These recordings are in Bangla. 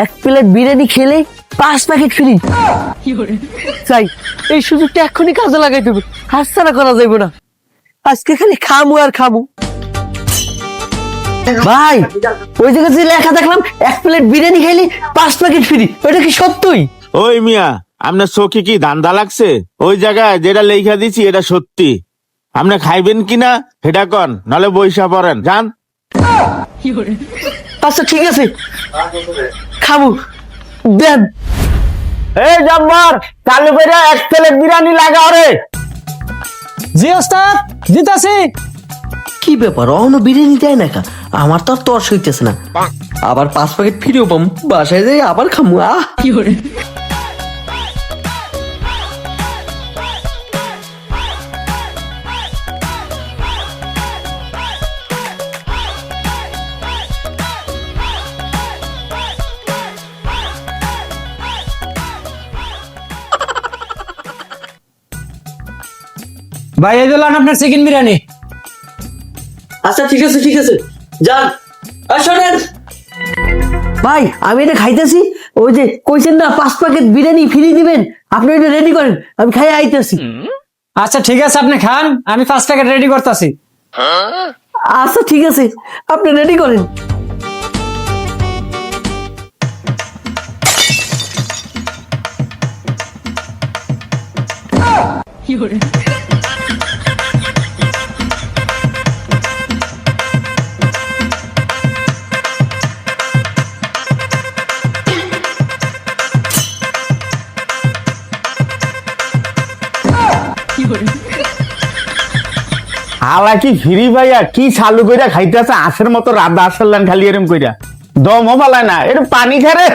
এক প্লেট বিরিয়ানি খেলে 5 প্যাকেট ফ্রি। চাই এই সুযোগটা এক্ষুনি কাজে লাগাইতে হবে, হাতছাড়া করা যাবে না। আজকে খালি খামু আর খামু। ভাই ওই জায়গায় যে লেখা দেখলাম 1 প্লেট বিরিয়ানি খাইলে 5 প্যাকেট ফ্রি, ওটা কি সত্যই? ওই মিয়া, আপনার চোখে কি ধান্দা লাগছে? ওই জায়গায় যেটা লেখা দিছি এটা সত্যি। আপনি খাইবেন কিনা সেটা কন, নাহলে বইসা পড়েন যান। আচ্ছা ঠিক আছে, খাবো, দেন। এই জব্বর, চালু করে 1 প্লেট বিরিয়ানি লাগাও রে। জি ওস্তাদ, দিতাছি। কি ব্যাপার, অন্য বিরিয়ানি দেয় না কা? আমার তো আর তর্স হইতেছে না। আবার 5 প্যাকেট ফ্রিও পাম, বাসায় যাই আবার খামু। কি করে ভাই এই দিলাম আপনার চিকেন বিরিয়ানি। আচ্ছা ঠিক আছে ঠিক আছে, যান। শোনেন ভাই, আমি এটা খাইতেছি, ওই যে কইছেন না 5 প্যাকেট বিরিয়ানি ফ্রি দিবেন, আপনি এটা রেডি করেন, আমি খাই আইতেছি। আচ্ছা ঠিক আছে, আপনি খান, আমি 5 প্যাকেট রেডি করতেছি। আচ্ছা ঠিক আছে, আপনি রেডি করেন। হালা কি ফ্রি ভাইয়া, কি চালু কইরা খাইতেছে আশের মতো রাধা আসলেন খালি এরম কইরা। দম পালায় না, এরম পানি খারে।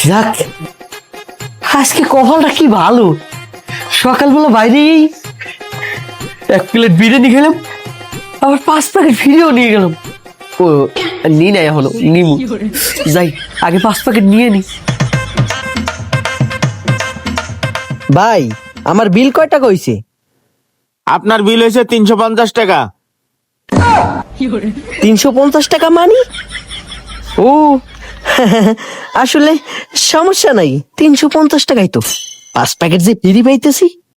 যাক, আজকে কপালটা কি ভালো, সকালবেলা বাইরেই 1 প্লেট বিরিয়ানি খেলাম, আবার 5 প্যাকেট ফ্রিও নিয়ে গেলাম। ও নি নাই হলো, নিমু। যাই আগে 5 প্যাকেট নিয়ে নি। ভাই আমার বিল কয় টাকা হইছে? আপনার বিল হয়েছে 350 টাকা। 350 টাকা মানি? ও আসলে সমস্যা নাই, 350 টাকাই তো, 5 প্যাকেট যে ফ্রি পাইতেছি।